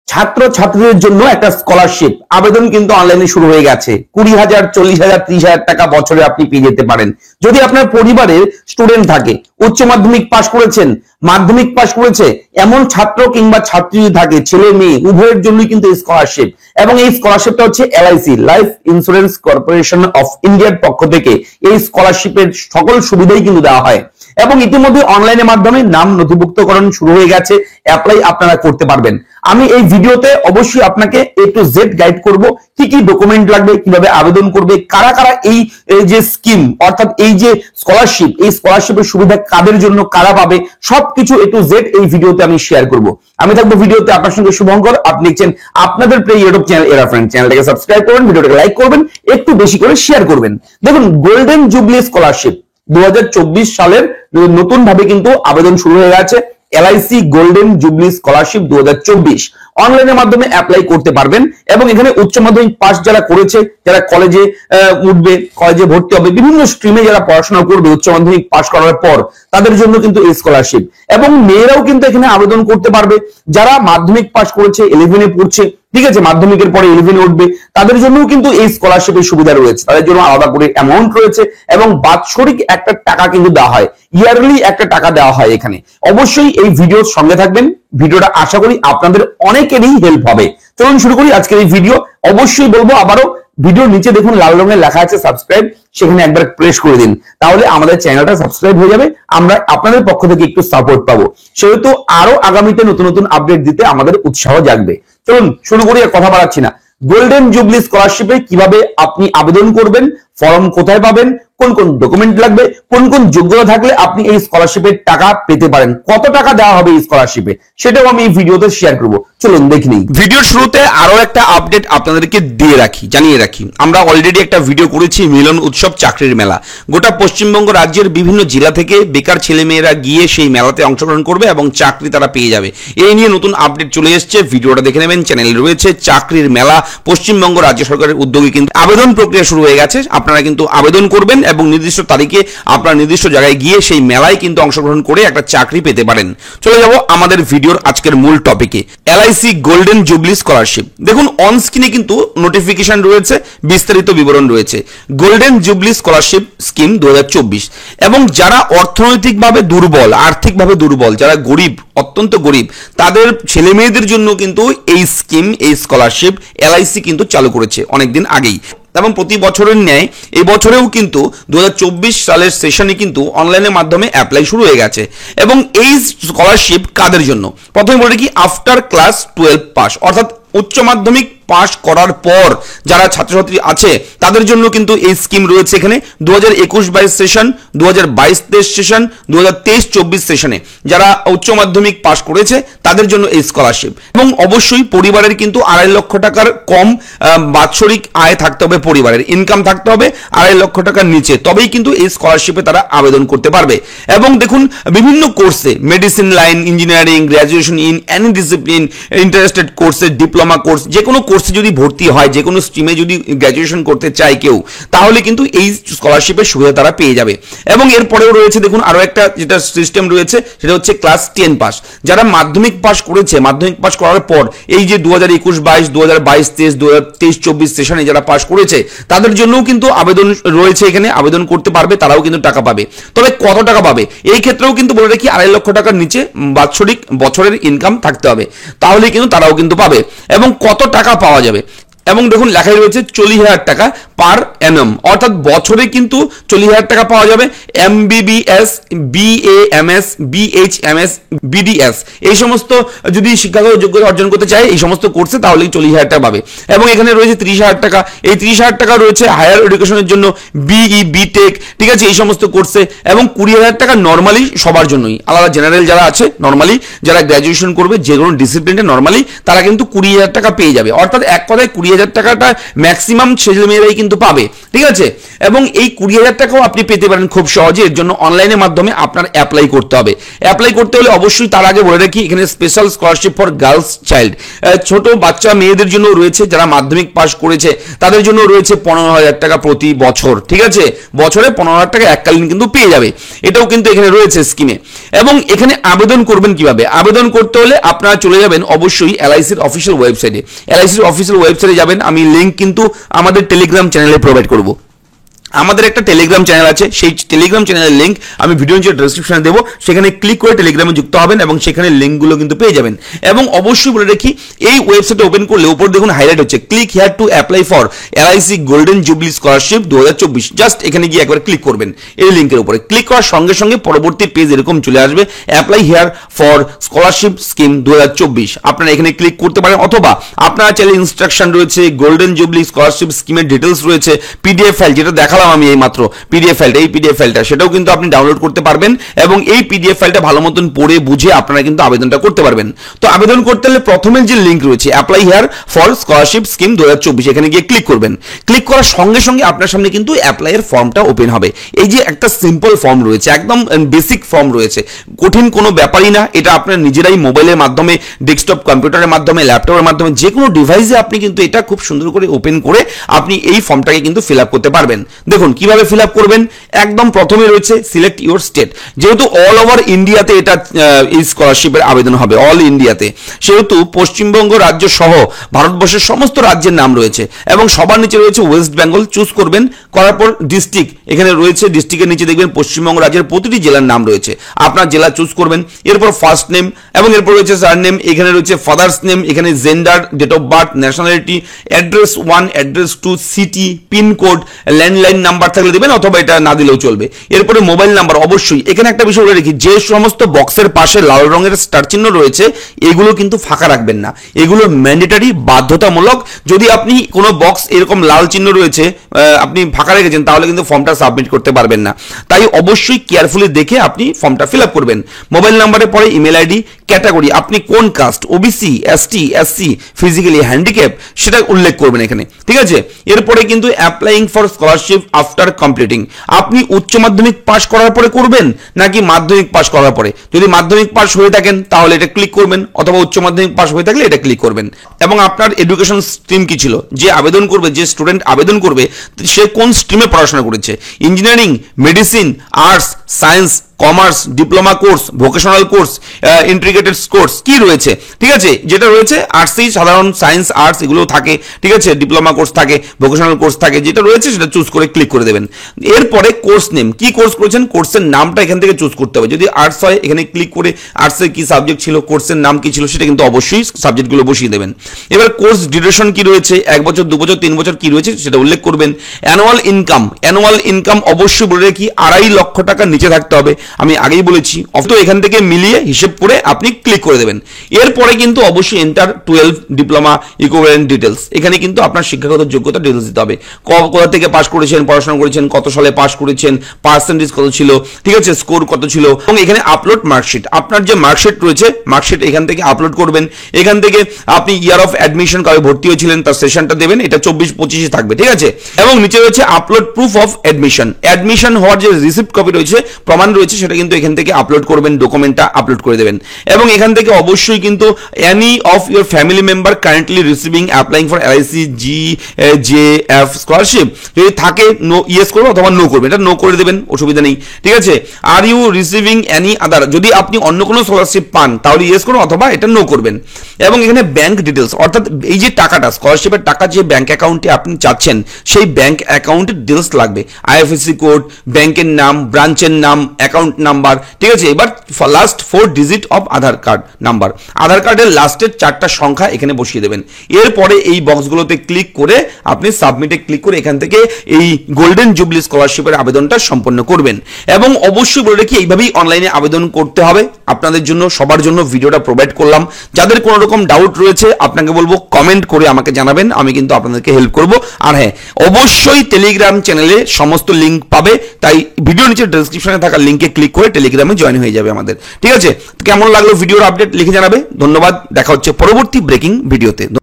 ছাত্র ছাত্রীদের জন্য একটা স্কলারশিপ আবেদন কিন্তু অনলাইনে শুরু হয়ে গেছে। 20,000, 40,000, 30,000 টাকা বছরে আপনি পেয়ে যেতে পারেন যদি আপনার পরিবারের স্টুডেন্ট থাকে। উচ্চ মাধ্যমিক পাশ করেছেন, মাধ্যমিক পাশ করেছে এমন ছাত্র কিংবা ছাত্রী থাকে, ছেলে মেয়ে উভয়ের জন্যই কিন্তু এই স্কলারশিপ। এবং এই স্কলারশিপটা হচ্ছে LIC, life insurance corporation of ইন্ডিয়ার পক্ষ থেকে এই স্কলারশিপের সকল সুবিধাই কিন্তু দেওয়া হয়। এবং ইতিমধ্যে অনলাইনের মাধ্যমে নাম নথিভুক্তকরণ শুরু হয়ে গেছে, অ্যাপ্লাই আপনারা করতে পারবেন। আমি এই ভিডিওতে অবশ্যই আপনাকে A to Z গাইড করব, কি কি ডকুমেন্ট লাগবে, কিভাবে আবেদন করবে, কারা কারা এই যে স্কিম অর্থাৎ এই যে স্কলারশিপ, এই স্কলারশিপের সুবিধা কাদের জন্য, কারা পাবে, সবকিছু A to Z এই ভিডিওতে আমি শেয়ার করব। আমি থাকবো ভিডিওতে আপনার সঙ্গে শুভঙ্কর। আপনি দেখছেন আপনাদের প্রিয় ইউটিউব চ্যানেল এরা ফ্রেন্ড। চ্যানেলটাকে সাবস্ক্রাইব করবেন, ভিডিওটাকে লাইক করবেন, একটু বেশি করে শেয়ার করবেন। দেখুন, গোল্ডেন জুবলি স্কলারশিপ 2024 সালের নতুন ভাবে কিন্তু আবেদন শুরু হয়ে গেছে। LIC গোল্ডেন জুবলি স্কলারশিপ 2024 অনলাইনের মাধ্যমে অ্যাপ্লাই করতে পারবেন। এবং এখানে উচ্চ মাধ্যমিক পাস যারা করেছে, যারা কলেজে উঠবে, কলেজে ভর্তি হবে, বিভিন্ন স্ট্রিমে যারা পড়াশোনা করবে উচ্চ মাধ্যমিক পাস করার পর, তাদের জন্য কিন্তু এই স্কলারশিপ। এবং মেয়েরাও কিন্তু এখানে আবেদন করতে পারবে যারা মাধ্যমিক পাস করেছে, 11-এ পড়ছে, ঠিক আছে, মাধ্যমিকের পরে 11-এ উঠবে, তাদের জন্যও কিন্তু এই স্কলারশিপের সুবিধা রয়েছে। তাদের জন্য আলাদা করে অ্যামাউন্ট রয়েছে এবং বাৎসরিক একটা টাকা কিন্তু দেওয়া হয়, ইয়ারলি একটা টাকা দেওয়া হয় এখানে। অবশ্যই এই ভিডিওর সঙ্গে থাকবেন, ভিডিওটা আশা করি আপনাদের অনেকেরই হেল্প হবে। চলুন শুরু করি আজকের এই ভিডিও। অবশ্যই বলবো আবারও, ভিডিওর নিচে দেখুন লাল রঙের লেখা আছে সাবস্ক্রাইব, সেখানে একবার প্রেস করে দিন, তাহলে আমাদের চ্যানেলটা সাবস্ক্রাইব হয়ে যাবে, আমরা আপনাদের পক্ষ থেকে একটু সাপোর্ট পাবো, সেহেতু আরো আগামীতে নতুন নতুন আপডেট দিতে আমাদের উৎসাহ জাগবে। চলুন শুরু করি, আর কথা বাড়াচ্ছি না। গোল্ডেন জুবলি স্কলারশিপে কিভাবে আপনি আবেদন করবেন, ফর্ম কোথায় পাবেন, কোন কোন ডকুমেন্ট লাগবে, কোন কোন যোগ্যতা থাকলে আপনি এই স্কলারশিপের টাকা পেতে পারেন, কত টাকা দেওয়া হবে এই স্কলারশিপে, সেটাও আমি এই ভিডিওতে শেয়ার করব। চলুন দেখে নিই। ভিডিওর শুরুতে আরো একটা আপডেট আপনাদেরকে জানিয়ে রাখি। আমরা অলরেডি একটা ভিডিও করেছি মিলন উৎসব চাকরির মেলা। গোটা পশ্চিমবঙ্গ রাজ্যের বিভিন্ন জেলা থেকে বেকার ছেলেমেয়েরা গিয়ে সেই মেলাতে অংশগ্রহণ করবে এবং চাকরি তারা পেয়ে যাবে। এই নিয়ে নতুন আপডেট চলে এসেছে, ভিডিওটা দেখে নেবেন। চ্যানেলে রয়েছে চাকরির মেলা, পশ্চিমবঙ্গ রাজ্য সরকারের উদ্যোগে কিন্তু আবেদন প্রক্রিয়া শুরু হয়ে গেছে। আপনারা কিন্তু আবেদন করবেন এবং নির্দিষ্ট তারিখে আপনার নির্দিষ্ট জায়গায় গিয়ে সেই মেলায় কিন্তু অংশগ্রহণ করে একটা চাকরি পেতে পারেন। চলে যাব আমাদের ভিডিওর আজকের মূল টপিকে, LIC গোল্ডেন জুবলি স্কলারশিপ। দেখুন, অন স্ক্রিনে কিন্তু নোটিফিকেশন রয়েছে, বিস্তারিত বিবরণ রয়েছে। Golden jubilee scholarship scheme 2024। এবং যারা অর্থনৈতিকভাবে দুর্বল, আর্থিকভাবে দুর্বল, যারা গরিব, অত্যন্ত গরিব, তাদের ছেলে মেয়েদের জন্য কিন্তু এই স্কিম, এই স্কলারশিপ LIC কিন্তু চালু করেছে অনেকদিন আগেই। এবং প্রতি বছরের ন্যায় এই বছরেও কিন্তু 2024 সালের সেশনে কিন্তু অনলাইনের মাধ্যমে অ্যাপ্লাই শুরু হয়ে গেছে। এবং এই স্কলারশিপ কাদের জন্য, প্রথমে বলে কি, আফটার ক্লাস 12 পাস, অর্থাৎ উচ্চ মাধ্যমিক পাস করার পর যারা ছাত্রছাত্রী আছে তাদের জন্য কিন্তু এই স্কিম রয়েছে। এখানে 2021-22 সেশন, 2022-23 সেশন, 2023-24 সেশনে যারা উচ্চ মাধ্যমিক পাস করেছে তাদের জন্য এই স্কলারশিপ। এবং অবশ্যই পরিবারের কিন্তু 2.5 লক্ষ টাকার কম বাৎসরিক আয় থাকতে হবে, পরিবারের ইনকাম থাকতে হবে 2.5 লক্ষ টাকার নিচে, তবেই কিন্তু এই স্কলারশিপে তারা আবেদন করতে পারবে। এবং দেখুন, বিভিন্ন কোর্সে, medicine line, engineering, graduation in any discipline, interested কোর্সে, ডিপ্লোমা কোর্স, যে কোনো কোর্সে যদি ভর্তি হয়, যে কোনো স্ট্রিমে যদি গ্র্যাজুয়েশন করতে চায় কেউ, তাহলে কিন্তু এই স্কলারশিপের সুবিধা তারা পেয়ে যাবে। এবং এরপরেও রয়েছে দেখুন আরো একটা যেটা সিস্টেম রয়েছে, সেটা হচ্ছে ক্লাস 10 পাস। যারা মাধ্যমিক পাস করেছে, মাধ্যমিক পাস করার পর এই যে 2021-22, 2022-23, 2023-24 সেশনে যারা পাস করেছে তাদের জন্যও কিন্তু আবেদন রয়েছে, এখানে আবেদন করতে পারবে, তারাও কিন্তু টাকা পাবে। তবে কত টাকা পাবে, এই ক্ষেত্রেও কিন্তু বলে রাখি 2.5 লক্ষ টাকার নিচে বাৎসরিক বছরের ইনকাম থাকতে হবে, তাহলে কিন্তু তারাও কিন্তু পাবে। এবং কত টাকা পাওয়া যাবে, এবং দেখুন লেখাই রয়েছে 40,000 টাকা পার অ্যানাম, অর্থাৎ বছরে কিন্তু 40,000 টাকা পাওয়া যাবে। MBBS, BAMS, BHMS, BDS এই সমস্ত যদি শিক্ষাগত যোগ্যতা অর্জন করতে চায় এই সমস্ত কোর্সে, তাহলে 40,000 টাকা পাবে। এবং এখানে রয়েছে 30,000 টাকা, এই 30,000 টাকা রয়েছে হায়ার এডুকেশনের জন্য, BE, BTech, ঠিক আছে, এই সমস্ত কোর্সে। এবং 20,000 টাকা নর্মালি সবার জন্যই, আলাদা জেনারেল যারা আছে, নর্মালি যারা গ্র্যাজুয়েশন করবে যে কোনো ডিসিপ্লিনে নর্মালি, তারা কিন্তু 20,000 টাকা পেয়ে যাবে। অর্থাৎ এক কথায় 20,000 20,000 টাকাটা ম্যাক্সিমাম ছেলেমেয়েরাই কিন্তু পাবে, ঠিক আছে। এবং এই 20,000 টাকাও আপনি পেতে পারেন খুব সহজে। এর জন্য অনলাইনের মাধ্যমে আপনার অ্যাপ্লাই করতে হবে। অ্যাপ্লাই করতে হলে অবশ্যই তার আগে বলে রাখি, এখানে special scholarship for girls child, ছোট বাচ্চা মেয়েদের জন্য রয়েছে, যারা মাধ্যমিক পাস করেছে তাদের জন্য রয়েছে 15,000 টাকা প্রতি বছর, ঠিক আছে। বছরে 15,000 টাকা এককালীন কিন্তু পেয়ে যাবে, এটাও কিন্তু এখানে রয়েছে স্কিমে। এবং এখানে আবেদন করবেন কিভাবে? আবেদন করতে হলে আপনারা চলে যাবেন অবশ্যই এলআইসির অফিসিয়াল ওয়েবসাইটে। এলআইসির অফিসিয়াল ওয়েবসাইটে যাবেন, আমি লিঙ্ক কিন্তু আমাদের টেলিগ্রাম চ্যানেলে প্রোভাইড করব। আমাদের একটা টেলিগ্রাম চ্যানেল আছে, সেই টেলিগ্রাম চ্যানেলের লিঙ্ক আমি ভিডিও নিচে ডেসক্রিপশনে দেবো, সেখানে ক্লিক করে টেলিগ্রামে যুক্ত হবেন এবং সেখানে লিঙ্কগুলো কিন্তু পেয়ে যাবেন। এবং অবশ্যই বলে রাখি, এই ওয়েবসাইটে ওপেন করলে উপর দেখুন হাইলাইট হচ্ছে click here to apply for LIC golden jubilee scholarship 2024। Just এখানে গিয়ে একবার ক্লিক করবেন এই লিঙ্কের উপরে। ক্লিক করার সঙ্গে সঙ্গে পরবর্তী পেজ এরকম চলে আসবে, apply here for scholarship scheme 2024। আপনারা এখানে ক্লিক করতে পারেন, অথবা আপনারা চাইলে ইনস্ট্রাকশন রয়েছে, গোল্ডেন জুবলি স্কলারশিপ স্কিমের ডিটেলস রয়েছে, পিডিএফ ফাইল যেটা দেখালাম আমি এই মাত্র, পিডিএফ ফাইলটা, এই পিডিএফ ফাইলটা সেটাও কিন্তু আপনি ডাউনলোড করতে পারবেন এবং এই পিডিএফ ফাইলটা ভালো মতন পড়ে বুঝে আপনারা কিন্তু আবেদনটা করতে পারবেন। তো আবেদন করতে হলে প্রথমে যে লিঙ্ক রয়েছে apply here for scholarship scheme 2024, এখানে গিয়ে ক্লিক করবেন। ক্লিক করার সঙ্গে সঙ্গে আপনার সামনে কিন্তু অ্যাপ্লাইয়ের ফর্মটা ওপেন হবে। এই যে একটা সিম্পল ফর্ম রয়েছে, একদম বেসিক ফর্ম রয়েছে, কঠিন কোনো ব্যাপারই না। এটা আপনার নিজেরাই মোবাইলের মাধ্যমে, ডেস্কটপ কম্পিউটারের মাধ্যমে, ল্যাপটপের মাধ্যমে, যে কোনো ডিভাইসে আপনি কিন্তু এটা খুব সুন্দর করে ওপেন করে আপনি এই ফর্মটাকে কিন্তু ফিল আপ করতে পারবেন। দেখুন কিভাবে ফিল আপ করবেন। একদম প্রথমে রয়েছে সিলেক্ট ইউর স্টেট, যেহেতু অল ওভার ইন্ডিয়াতে এটা এই স্কলারশিপের আবেদন হবে, অল ইন্ডিয়াতে, সেহেতু পশ্চিমবঙ্গ রাজ্য সহ ভারতবর্ষের সমস্ত রাজ্যের নাম রয়েছে এবং সবার নিচে রয়েছে ওয়েস্ট বেঙ্গল। চুজ করবেন, করার পর ডিস্ট্রিক্ট এখানে রয়েছে, ডিস্ট্রিক্টের নিচে দেখবেন পশ্চিমবঙ্গ রাজ্যের প্রতিটি জেলার নাম রয়েছে, আপনার জেলা চুজ করবেন। এরপর ফার্স্ট নেম এবং এরপর রয়েছে সার নেম, এখানে রয়েছে ফাদার্স নেম, এখানে gender, date of birth, nationality, address 1, address 2, city, pincode, landline number থাকলে দেবেন, অথবা এটা না দিলেও চলবে। এরপরে মোবাইল নাম্বার। অবশ্যই এখানে একটা বিষয় বলে রাখি, যে সমস্ত বক্সের পাশে লাল রঙের স্টার চিহ্ন রয়েছে এগুলো কিন্তু ফাঁকা রাখবেন না, এগুলো ম্যান্ডেটরি, বাধ্যতামূলক। যদি আপনি কোনো বক্স এরকম লাল চিহ্ন রয়েছে আপনি ফাঁকা রেখেছেন, তাহলে কিন্তু ফর্মটা সাবমিট করতে পারবেন না। তাই অবশ্যই কেয়ারফুলি দেখে আপনি ফর্মটা ফিল আপ করবেন। মোবাইল নাম্বারের পরে ইমেল আইডি, ক্যাটাগরি, আপনি কোন caste, OBC, ST, SC, physically handicap, সেটা উল্লেখ করবেন এখানে, ঠিক আছে। এরপরে কিন্তু applying for scholarship after completing, আপনি উচ্চ মাধ্যমিক পাস করার পরে করবেন নাকি মাধ্যমিক পাস করার পরে। যদি মাধ্যমিক পাস হয়ে থাকেন তাহলে এটা ক্লিক করবেন, অথবা উচ্চ মাধ্যমিক পাস হয়ে থাকলে এটা ক্লিক করবেন। এবং আপনার এডুকেশন স্ট্রিম কি ছিল, যে আবেদন করবে, যে স্টুডেন্ট আবেদন করবে সে কোন স্ট্রিমে পড়াশোনা করেছে, engineering, medicine, arts, science, commerce, diploma course, vocational course, integrated course কি রয়েছে, ঠিক আছে। যেটা রয়েছে আর্টসই, সাধারণ সায়েন্স, আর্টস এগুলো থাকে, ঠিক আছে। ডিপ্লোমা কোর্স থাকে, ভোকেশনাল কোর্স থাকে, যেটা রয়েছে সেটা চুজ করে ক্লিক করে দেবেন। এরপরে কোর্স নেম, কি কোর্স করেছেন, কোর্সের নামটা এখান থেকে চুজ করতে হবে। যদি আর্টস হয় এখানে ক্লিক করে আর্টসের কি সাবজেক্ট ছিল, কোর্সের নাম কি ছিল, সেটা কিন্তু অবশ্যই সাবজেক্টগুলো বসিয়ে দেবেন। এবার কোর্স ডিউরেশন কি রয়েছে, 1 বছর, 2 বছর, 3 বছর কি রয়েছে সেটা উল্লেখ করবেন। অ্যানুয়াল ইনকাম, অ্যানুয়াল ইনকাম অবশ্যই বলে রাখি 2.5 লক্ষ টাকার নিচে থাকতে হবে, আমি আগেই বলেছি। তো এখান থেকে মিলিয়ে হিসেব করে আপনি ক্লিক করে দেবেন। এরপরে কিন্তু অবশ্যই এন্টার 12 ডিপ্লোমা ইকুইভ্যালেন্ট ডিটেলস, এখানে কিন্তু আপনার শিক্ষাগত যোগ্যতা ডিটেলস দিতে হবে। কোথা থেকে পাস করেছেন, পড়াশোনা করেছেন, কত সালে পাস করেছেন, পার্সেন্টেজ কত ছিল, ঠিক আছে, স্কোর কত ছিল। এবং এখানে আপলোড মার্কশিট, আপনার যে মার্কশিট রয়েছে মার্কশিট এখান থেকে আপলোড করবেন। এখান থেকে আপনি ইয়ার অফ অ্যাডমিশন কবে ভর্তি হয়েছিলেন তার সেশনটা দেবেন, এটা 24-25 থাকবে, ঠিক আছে। এবং নিচে রয়েছে upload proof of admission, admission হওয়ার যে রিসিপ্ট কপি রয়েছে, প্রমাণ রয়েছে, সেটা কিন্তু এখান থেকে আপলোড করবেন, ডকুমেন্টটা আপলোড করে দেবেন। এবং এখান থেকে অবশ্যই কিন্তু any of your family member currently receiving applying for LIC GJF scholarship যদি থাকে নো ইয়েস করবে, অথবা নো করবে, এটা নো করে দেবেন, অসুবিধা নেই, ঠিক আছে। Are you receiving any other, যদি আপনি অন্য কোনো স্কলারশিপ পান তাহলে ইয়েস করুন, অথবা এটা নো করবেন। এবং এখানে ব্যাংক ডিটেলস, অর্থাৎ এই যে টাকাটা, স্কলারশিপের টাকা যে ব্যাংক অ্যাকাউন্টে আপনি চাচ্ছেন সেই ব্যাংক অ্যাকাউন্টের ডিটেলস লাগবে, আইএফএসসি কোড, ব্যাংকের নাম, ব্রাঞ্চের নাম, অ্যাকাউন্ট নাম্বার, ঠিক আছে। এবার last 4 digit of Aadhaar card number, Aadhaar কার্ডের লাস্টের 4টা সংখ্যা এখানে বসিয়ে দেবেন। এরপরে এই বক্সগুলোতে ক্লিক করে আপনি সাবমিটে ক্লিক করে এখান থেকে এই গোল্ডেন জুবলি স্কলারশিপের আবেদনটা সম্পন্ন করবেন। এবং অবশ্যই বলে রাখি এইভাবেই অনলাইনে আবেদন করতে হবে। আপনাদের জন্য, সবার জন্য ভিডিওটা প্রোভাইড করলাম। যাদের কোনো রকম ডাউট রয়েছে আপনাকে বলবো কমেন্ট করে আমাকে জানাবেন, আমি কিন্তু আপনাদেরকে হেল্প করব। আর হ্যাঁ, অবশ্যই টেলিগ্রাম চ্যানেলে সমস্ত লিঙ্ক পাবে, তাই ভিডিও নিচে ডেসক্রিপশনে থাকা লিঙ্কে ক্লিক করে টেলিগ্রামে জয়েন হয়ে যাবে আমাদের, ঠিক আছে। কেমন লাগলো ভিডিওর আপডেট লিখে জানাবে। ধন্যবাদ, দেখা হচ্ছে পরবর্তী ব্রেকিং ভিডিওতে।